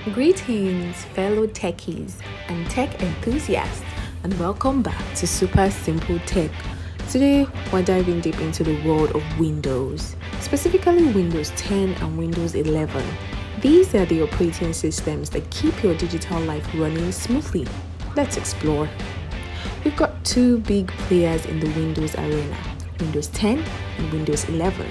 Greetings, fellow techies and tech enthusiasts, and welcome back to SupersimpleTech. Today, we're diving deep into the world of Windows, specifically Windows 10 and Windows 11. These are the operating systems that keep your digital life running smoothly. Let's explore. We've got two big players in the Windows arena, Windows 10 and Windows 11.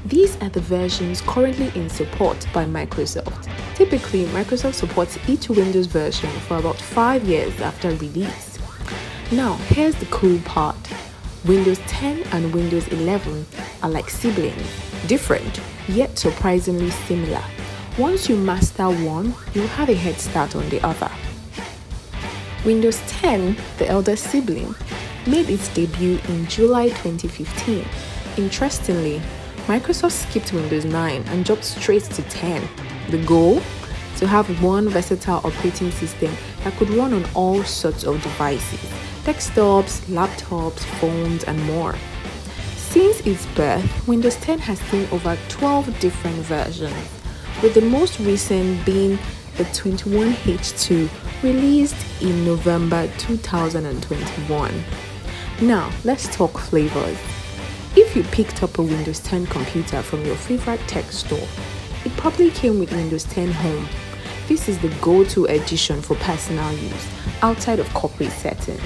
These are the versions currently in support by Microsoft. Typically, Microsoft supports each Windows version for about 5 years after release. Now, here's the cool part. Windows 10 and Windows 11 are like siblings, different, yet surprisingly similar. Once you master one, you'll have a head start on the other. Windows 10, the elder sibling, made its debut in July 2015. Interestingly, Microsoft skipped Windows 9 and jumped straight to 10. The goal? To have one versatile operating system that could run on all sorts of devices, desktops, laptops, phones, and more. Since its birth, Windows 10 has seen over 12 different versions, with the most recent being the 21H2, released in November 2021. Now, let's talk flavors. If you picked up a Windows 10 computer from your favorite tech store, it probably came with Windows 10 Home. This is the go-to edition for personal use, outside of corporate settings.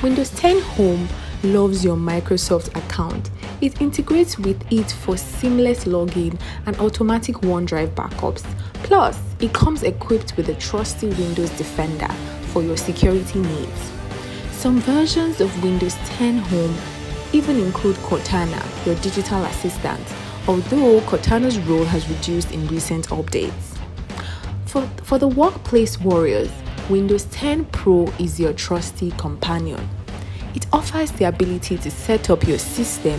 Windows 10 Home loves your Microsoft account. It integrates with it for seamless login and automatic OneDrive backups. Plus, it comes equipped with a trusty Windows Defender for your security needs. Some versions of Windows 10 Home even include Cortana, your digital assistant, although Cortana's role has reduced in recent updates. For the workplace warriors, Windows 10 Pro is your trusty companion. It offers the ability to set up your system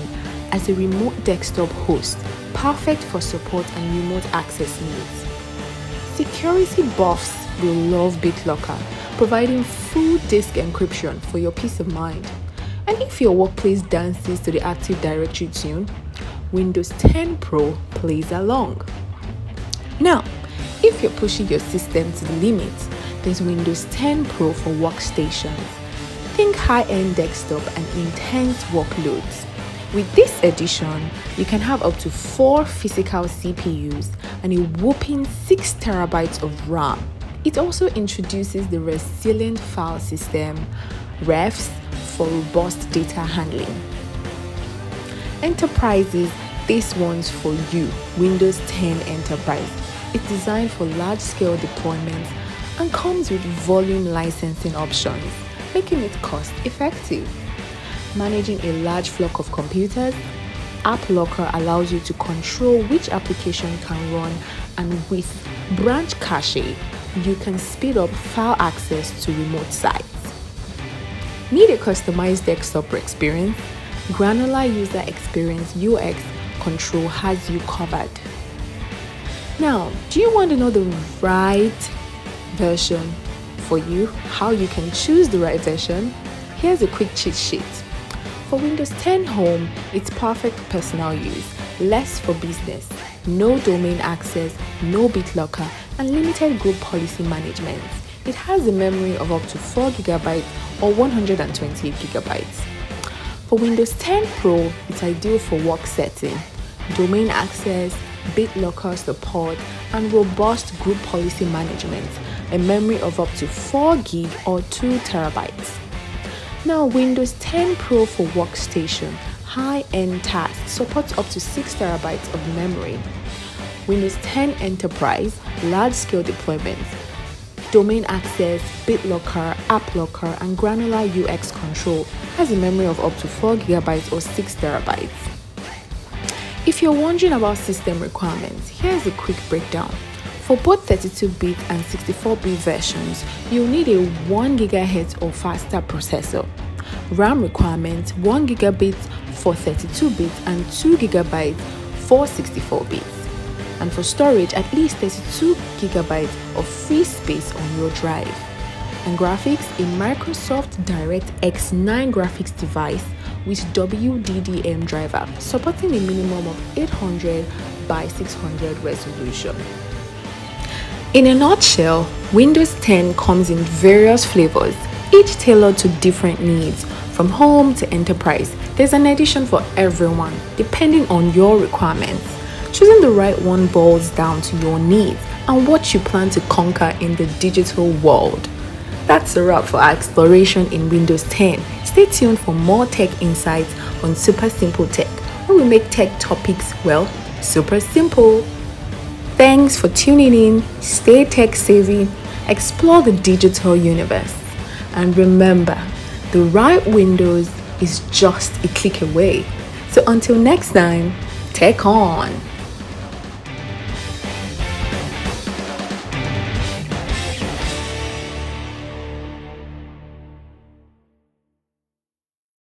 as a remote desktop host, perfect for support and remote access needs. Security buffs will love BitLocker, providing full disk encryption for your peace of mind. And if your workplace dances to the Active Directory tune, Windows 10 Pro plays along. Now, if you're pushing your system to the limit, there's Windows 10 Pro for workstations. Think high-end desktop and intense workloads. With this edition, you can have up to 4 physical CPUs and a whopping 6 terabytes of RAM. It also introduces the resilient file system, refs, for robust data handling. Enterprises, this one's for you, Windows 10 Enterprise. It's designed for large-scale deployments and comes with volume licensing options, making it cost-effective. Managing a large flock of computers, App Locker allows you to control which application can run, and with branch cache, you can speed up file access to remote sites. Need a customized desktop experience? Granular User Experience UX Control has you covered. Now, do you want to know the right version for you? How you can choose the right version? Here's a quick cheat sheet. For Windows 10 Home, it's perfect for personal use, less for business, no domain access, no BitLocker, and limited group policy management. It has a memory of up to 4 GB or 128 GB. For Windows 10 Pro, it's ideal for work setting, domain access, BitLocker support, and robust group policy management, a memory of up to 4 GB or 2 TB. Now, Windows 10 Pro for workstation, high-end tasks, supports up to 6 TB of memory. Windows 10 Enterprise, large-scale deployments, domain access, BitLocker, App Locker, and granular UX control, has a memory of up to 4 GB or 6 TB. If you're wondering about system requirements, here's a quick breakdown. For both 32-bit and 64-bit versions, you'll need a 1 GHz or faster processor. RAM requirements: 1 GB for 32-bit and 2 GB for 64-bit. And for storage, at least 32 GB of free space on your drive. And graphics, a Microsoft DirectX 9 graphics device with WDDM driver, supporting a minimum of 800 by 600 resolution. In a nutshell, Windows 10 comes in various flavors, each tailored to different needs, from home to enterprise. There's an edition for everyone, depending on your requirements. Choosing the right one boils down to your needs and what you plan to conquer in the digital world. That's a wrap for our exploration in Windows 10. Stay tuned for more tech insights on Super Simple Tech, where we make tech topics, well, super simple. Thanks for tuning in. Stay tech savvy, explore the digital universe, and remember, the right Windows is just a click away. So until next time, tech on.